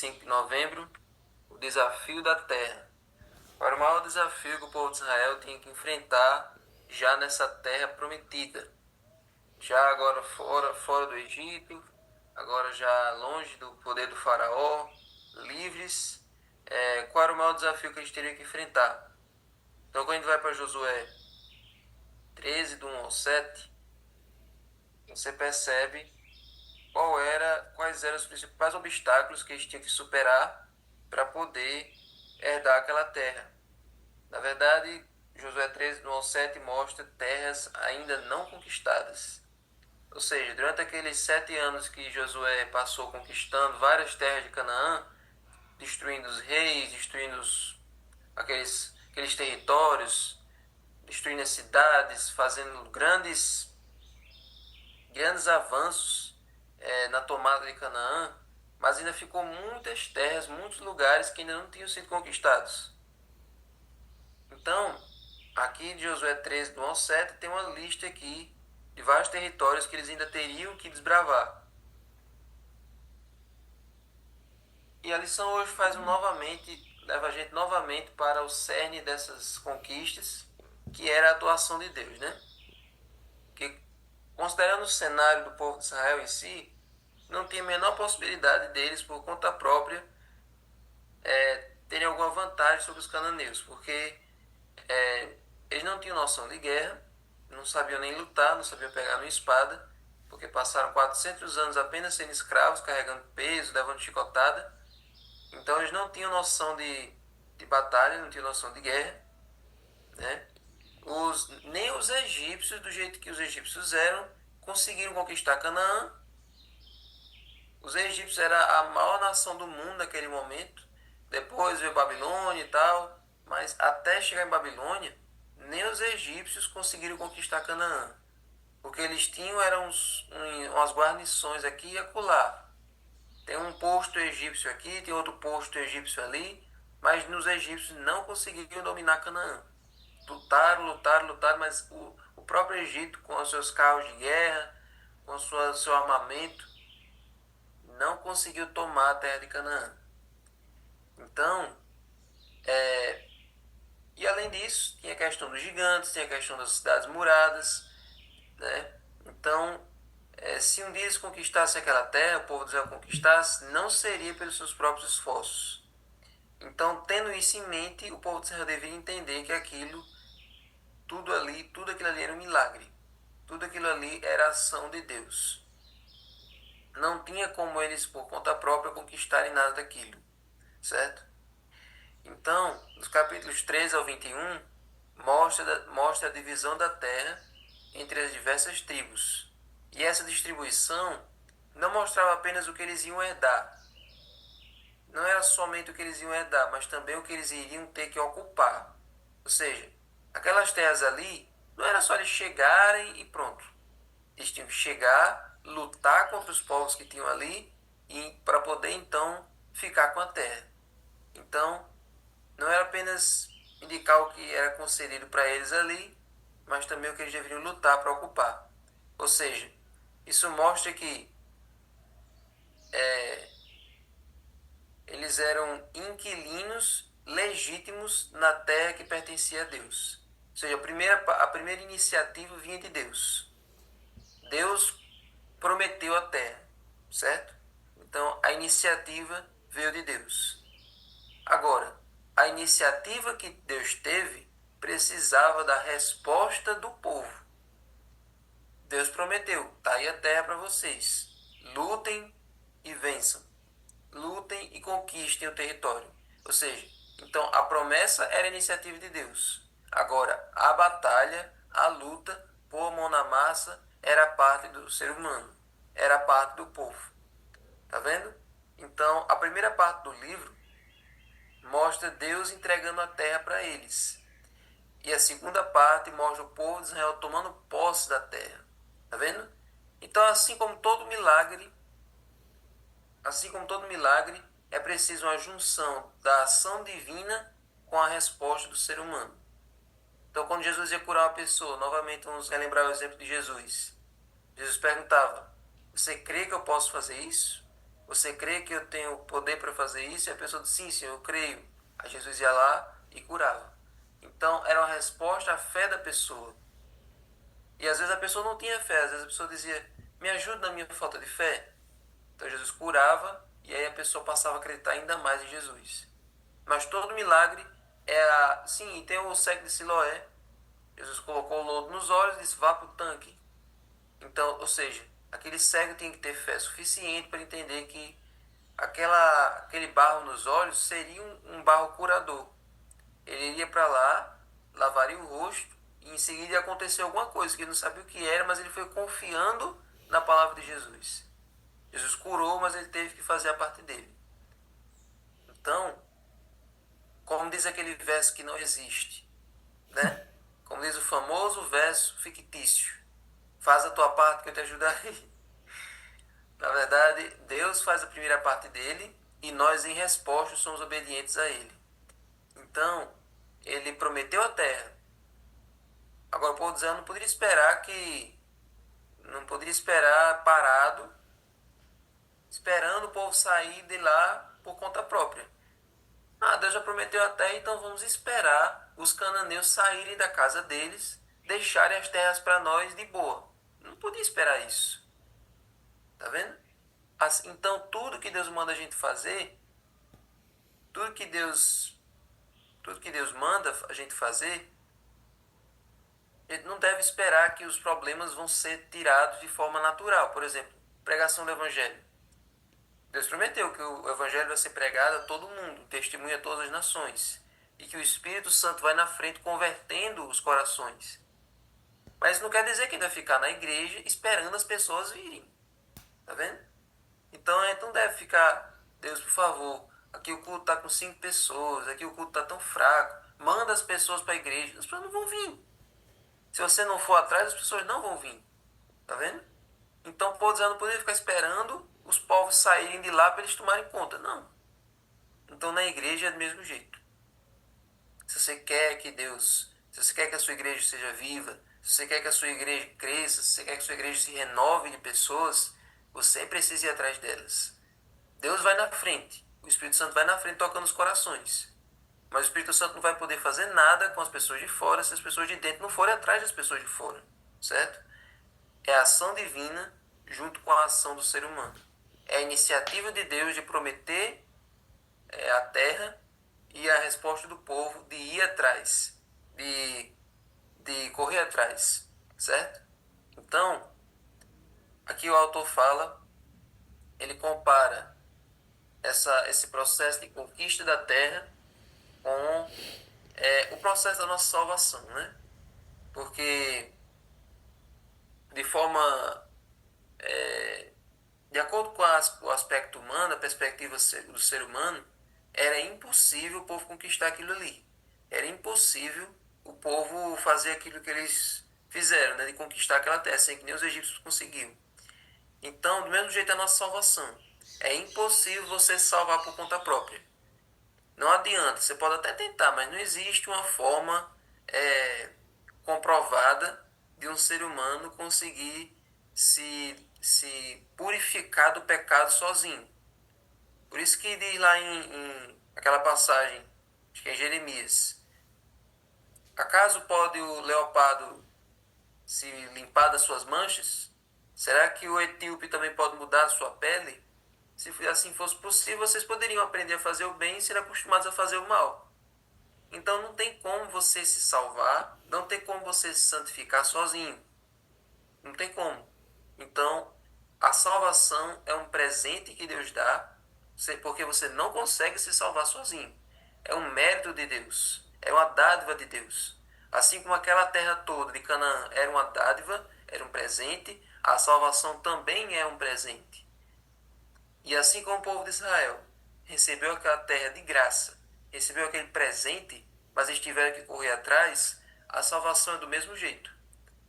5 de novembro, o desafio da terra. Para o maior desafio que o povo de Israel tinha que enfrentar já nessa terra prometida. Já agora fora do Egito, agora já longe do poder do faraó, livres. Qual era o maior desafio que eles teriam que enfrentar? Então quando a gente vai para Josué 13, do 1 ao 7, você percebe quais eram os principais obstáculos que eles tinham que superar para poder herdar aquela terra. Na verdade, Josué 13, do 1 ao 7 mostra terras ainda não conquistadas. Ou seja, durante aqueles 7 anos que Josué passou conquistando várias terras de Canaã, destruindo os reis, destruindo aqueles territórios, destruindo as cidades, fazendo grandes avanços na tomada de Canaã, mas ainda ficou muitas terras, muitos lugares que ainda não tinham sido conquistados. Então, aqui de Josué 13, do 1 ao 7, tem uma lista aqui de vários territórios que eles ainda teriam que desbravar. E a lição hoje leva a gente novamente para o cerne dessas conquistas, que era a atuação de Deus, né? Que, considerando o cenário do povo de Israel em si, não tinha a menor possibilidade deles, por conta própria, terem alguma vantagem sobre os cananeus, porque eles não tinham noção de guerra, não sabiam nem lutar, não sabiam pegar uma espada, porque passaram 400 anos apenas sendo escravos, carregando peso, levando chicotada. Então eles não tinham noção de batalha, não tinham noção de guerra, né? Nem os egípcios, do jeito que os egípcios eram, conseguiram conquistar Canaã. Os egípcios eram a maior nação do mundo naquele momento. Depois veio Babilônia e tal. Mas até chegar em Babilônia, nem os egípcios conseguiram conquistar Canaã. O que eles tinham eram umas guarnições aqui e acolá. Tem um posto egípcio aqui, tem outro posto egípcio ali. Mas nos egípcios não conseguiram dominar Canaã. Lutaram, mas o próprio Egito, com os seus carros de guerra, com seu armamento, não conseguiu tomar a terra de Canaã. Então, e além disso, tinha a questão dos gigantes, tinha a questão das cidades muradas, né? Então, se um dia eles conquistassem aquela terra, o povo de Israel conquistasse, não seria pelos seus próprios esforços. Então, tendo isso em mente, o povo de Israel deveria entender que tudo aquilo ali era um milagre. Tudo aquilo ali era ação de Deus. Não tinha como eles, por conta própria, conquistarem nada daquilo, certo? Então, nos capítulos 13 ao 21, mostra a divisão da terra entre as diversas tribos. E essa distribuição não mostrava apenas o que eles iam herdar. Não era somente o que eles iam herdar, mas também o que eles iriam ter que ocupar. Ou seja, aquelas terras ali, não era só eles chegarem e pronto. Eles tinham que chegar, lutar contra os povos que tinham ali e para poder então ficar com a terra. Então, não era apenas indicar o que era concedido para eles ali, mas também o que eles deveriam lutar para ocupar. Ou seja, isso mostra que eles eram inquilinos legítimos na terra que pertencia a Deus. Ou seja, a primeira iniciativa vinha de Deus. Deus prometeu a terra, certo? Então, a iniciativa veio de Deus. Agora, a iniciativa que Deus teve precisava da resposta do povo. Deus prometeu, tá aí a terra para vocês. Lutem e vençam. Lutem e conquistem o território. Ou seja, então a promessa era a iniciativa de Deus. Agora, a batalha, a luta, pôr a mão na massa, era parte do ser humano. Era parte do povo. Tá vendo? Então, a primeira parte do livro mostra Deus entregando a terra para eles. E a segunda parte mostra o povo de Israel tomando posse da terra. Tá vendo? Então, assim como todo milagre, é preciso uma junção da ação divina com a resposta do ser humano. Então, quando Jesus ia curar uma pessoa, novamente vamos relembrar o exemplo de Jesus. Jesus perguntava: você crê que eu posso fazer isso? você crê que eu tenho poder para fazer isso? E a pessoa disse, sim, Senhor, eu creio. Aí Jesus ia lá e curava. Então, era uma resposta à fé da pessoa. E às vezes a pessoa não tinha fé, às vezes a pessoa dizia, me ajuda na minha falta de fé. Então Jesus curava e aí a pessoa passava a acreditar ainda mais em Jesus. Mas todo milagre sim, e tem o cego de Siloé. Jesus colocou o lodo nos olhos e disse, vá para o tanque. Então, ou seja, aquele cego tinha que ter fé suficiente para entender que aquele barro nos olhos seria um barro curador. Ele iria para lá, lavaria o rosto e em seguida ia acontecer alguma coisa que ele não sabia o que era, mas ele foi confiando na palavra de Jesus. Jesus curou, mas ele teve que fazer a parte dele. Então, como diz aquele verso que não existe, né? Como diz o famoso verso fictício, faz a tua parte que eu te ajudarei. Na verdade, Deus faz a primeira parte dele e nós, em resposta, somos obedientes a ele. Então, ele prometeu a terra. Agora, o povo diz, eu não poderia esperar não poderia esperar parado, esperando o povo sair de lá por conta própria. Ah, Deus já prometeu a terra, então vamos esperar os cananeus saírem da casa deles, deixarem as terras para nós de boa. Não podia esperar isso. Tá vendo? Então, tudo que Deus manda a gente fazer, tudo que Deus, tudo que Deus manda a gente fazer, a gente não deve esperar que os problemas vão ser tirados de forma natural. Por exemplo, pregação do Evangelho. Deus prometeu que o Evangelho vai ser pregado a todo mundo, testemunha a todas as nações. E que o Espírito Santo vai na frente convertendo os corações. Mas não quer dizer que ele vai ficar na igreja esperando as pessoas virem. Tá vendo? Então a gente não deve ficar, Deus, por favor, aqui o culto está com 5 pessoas, aqui o culto está tão fraco. Manda as pessoas para a igreja. As pessoas não vão vir. Se você não for atrás, as pessoas não vão vir. Tá vendo? Então, pô, Deus não poderia ficar esperando os povos saírem de lá para eles tomarem conta. Não. Então, na igreja é do mesmo jeito. Se você quer que Deus, se você quer que a sua igreja seja viva, se você quer que a sua igreja cresça, se você quer que a sua igreja se renove de pessoas, você precisa ir atrás delas. Deus vai na frente. O Espírito Santo vai na frente tocando os corações. Mas o Espírito Santo não vai poder fazer nada com as pessoas de fora se as pessoas de dentro não forem atrás das pessoas de fora. Certo? É a ação divina junto com a ação do ser humano. É a iniciativa de Deus de prometer a terra e a resposta do povo de ir atrás, de correr atrás, certo? Então, aqui o autor fala, ele compara esse processo de conquista da terra com o processo da nossa salvação, né? Porque de forma de acordo com o aspecto humano, a perspectiva do ser humano, era impossível o povo conquistar aquilo ali. Era impossível o povo fazer aquilo que eles fizeram, né, de conquistar aquela terra, sem que nem os egípcios conseguiam. Então, do mesmo jeito, é a nossa salvação. É impossível você se salvar por conta própria. Não adianta, você pode até tentar, mas não existe uma forma comprovada de um ser humano conseguir se purificar do pecado sozinho. Por isso que diz lá em aquela passagem, acho que é em Jeremias, acaso pode o leopardo se limpar das suas manchas? Será que o etíope também pode mudar a sua pele? Se assim fosse possível, vocês poderiam aprender a fazer o bem e ser acostumados a fazer o mal. Então não tem como você se salvar, não tem como você se santificar sozinho. Não tem como. Então, a salvação é um presente que Deus dá, porque você não consegue se salvar sozinho. É um mérito de Deus. É uma dádiva de Deus. Assim como aquela terra toda de Canaã era uma dádiva, era um presente, a salvação também é um presente. E assim como o povo de Israel recebeu aquela terra de graça, recebeu aquele presente, mas eles tiveram que correr atrás, a salvação é do mesmo jeito.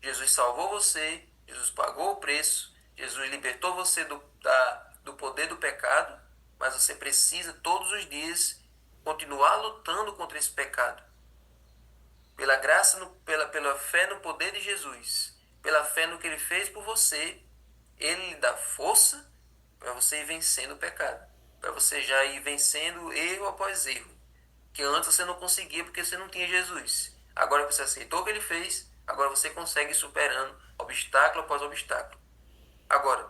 Jesus salvou você, Jesus pagou o preço, Jesus libertou você do poder do pecado, mas você precisa todos os dias continuar lutando contra esse pecado. Pela graça, pela fé no poder de Jesus, pela fé no que ele fez por você, ele lhe dá força para você ir vencendo o pecado, para você já ir vencendo erro após erro, que antes você não conseguia porque você não tinha Jesus. Agora que você aceitou o que ele fez, agora você consegue ir superando obstáculo após obstáculo. Agora,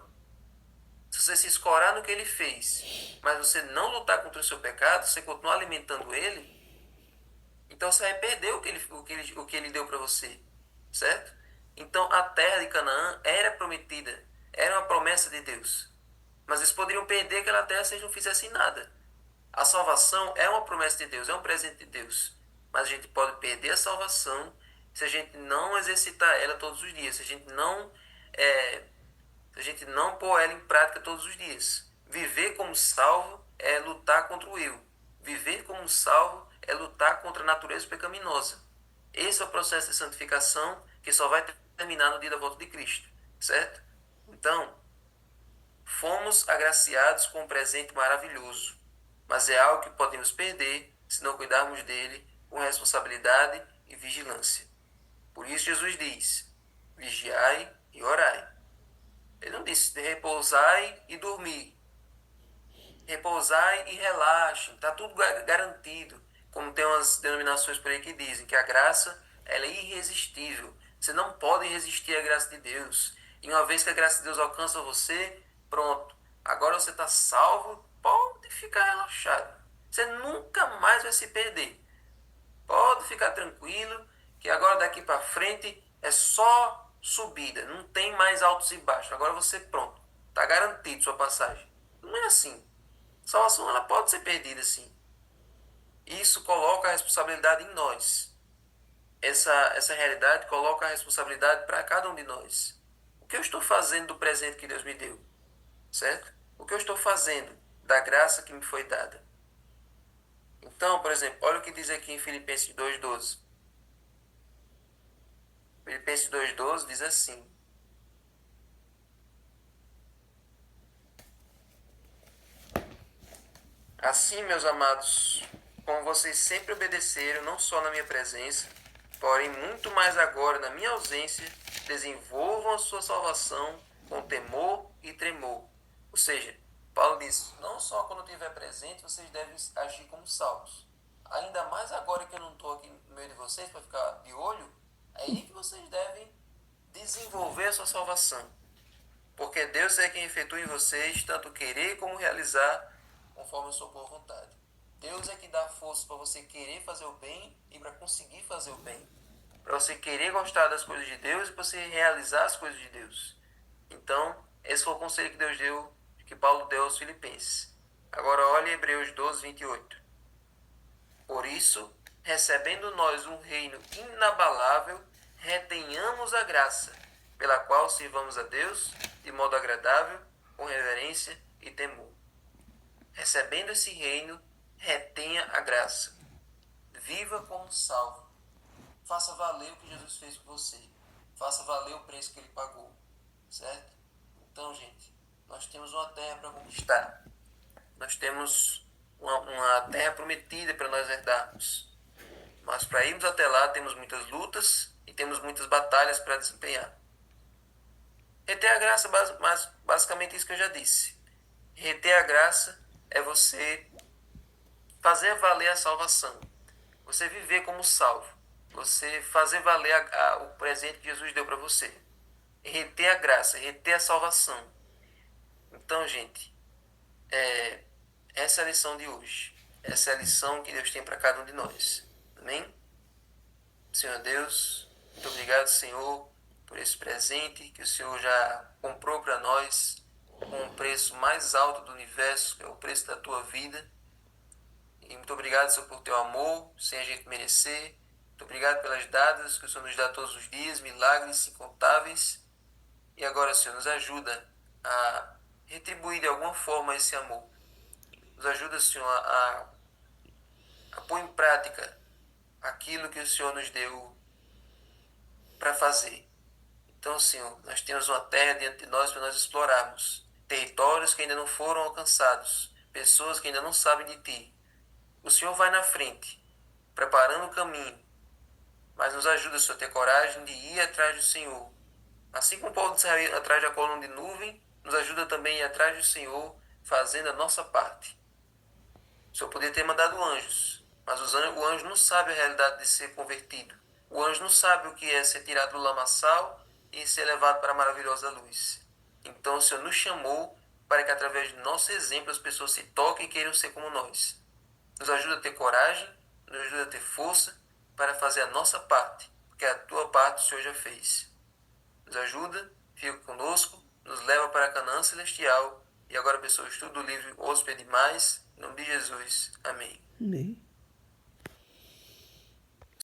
se você se escorar no que ele fez, mas você não lutar contra o seu pecado, você continuar alimentando ele, então você vai perder o que ele deu para você, certo? Então a terra de Canaã era prometida, era uma promessa de Deus. Mas eles poderiam perder aquela terra se eles não fizessem nada. A salvação é uma promessa de Deus, é um presente de Deus. Mas a gente pode perder a salvação se a gente não exercitar ela todos os dias, é, se a gente não pôr ela em prática todos os dias. Viver como salvo é lutar contra o eu. Viver como salvo é lutar contra a natureza pecaminosa. Esse é o processo de santificação que só vai terminar no dia da volta de Cristo, certo? Então, fomos agraciados com um presente maravilhoso, mas é algo que podemos perder se não cuidarmos dele com responsabilidade e vigilância. Por isso Jesus diz: vigiai e orai. Ele não disse repousai e dormir. Repousai e relaxem. Está tudo garantido. Como tem umas denominações por aí que dizem que a graça ela é irresistível. Você não pode resistir à graça de Deus. E uma vez que a graça de Deus alcança você, pronto. Agora você está salvo, pode ficar relaxado. Você nunca mais vai se perder. Pode ficar tranquilo, que agora daqui para frente é só subida, não tem mais altos e baixos. Agora você pronto, está garantido sua passagem. Não é assim. Salvação ela pode ser perdida sim. Isso coloca a responsabilidade em nós. Essa realidade coloca a responsabilidade para cada um de nós. O que eu estou fazendo do presente que Deus me deu? Certo? O que eu estou fazendo da graça que me foi dada? Então, por exemplo, olha o que diz aqui em Filipenses 2,12. Filipenses 2,12 diz assim: assim, meus amados, como vocês sempre obedeceram, não só na minha presença, porém muito mais agora na minha ausência, desenvolvam a sua salvação com temor e tremor. Ou seja, Paulo diz, não só quando eu estiver presente, vocês devem agir como salvos. Ainda mais agora que eu não estou aqui no meio de vocês para ficar de olho, é aí que vocês devem desenvolver a sua salvação. Porque Deus é quem efetua em vocês tanto querer como realizar conforme a sua boa vontade. Deus é que dá força para você querer fazer o bem e para conseguir fazer o bem. Para você querer gostar das coisas de Deus e para você realizar as coisas de Deus. Então, esse foi o conselho que Deus deu, que Paulo deu aos Filipenses. Agora olhe Hebreus 12, 28. Por isso, recebendo nós um reino inabalável, retenhamos a graça, pela qual sirvamos a Deus de modo agradável, com reverência e temor. Recebendo esse reino, retenha a graça. Viva como salvo. Faça valer o que Jesus fez por você. Faça valer o preço que ele pagou. Certo? Então, gente, nós temos uma terra para conquistar. Nós temos uma terra prometida para nós herdarmos. Mas para irmos até lá, temos muitas lutas e temos muitas batalhas para desempenhar. Reter a graça, basicamente isso que eu já disse. Reter a graça é você fazer valer a salvação. Você viver como salvo. Você fazer valer o presente que Jesus deu para você. Reter a graça, reter a salvação. Então, gente, essa é a lição de hoje. Essa é a lição que Deus tem para cada um de nós. Amém? Senhor Deus, muito obrigado, Senhor, por esse presente que o Senhor já comprou para nós com o preço mais alto do universo, que é o preço da tua vida. E muito obrigado, Senhor, por teu amor, sem a gente merecer. Muito obrigado pelas dádidas que o Senhor nos dá todos os dias, milagres incontáveis. E agora, Senhor, nos ajuda a retribuir de alguma forma esse amor. Nos ajuda, Senhor, a pôr em prática aquilo que o Senhor nos deu para fazer. Então, Senhor, nós temos uma terra diante de nós para nós explorarmos. Territórios que ainda não foram alcançados. Pessoas que ainda não sabem de Ti. O Senhor vai na frente, preparando o caminho. Mas nos ajuda, Senhor, a ter coragem de ir atrás do Senhor. Assim como o povo de Israel atrás da coluna de nuvem, Nos ajuda também a ir atrás do Senhor, fazendo a nossa parte. O Senhor poderia ter mandado anjos, mas o anjo não sabe a realidade de ser convertido. O anjo não sabe o que é ser tirado do lamaçal e ser levado para a maravilhosa luz. Então o Senhor nos chamou para que através do nosso exemplo as pessoas se toquem e queiram ser como nós. Nos ajuda a ter coragem, nos ajuda a ter força para fazer a nossa parte, porque a tua parte o Senhor já fez. Nos ajuda, fica conosco, nos leva para a Canaã Celestial e agora abençoa o estudo do livro Hóspede Mais, em nome de Jesus. Amém. Amém.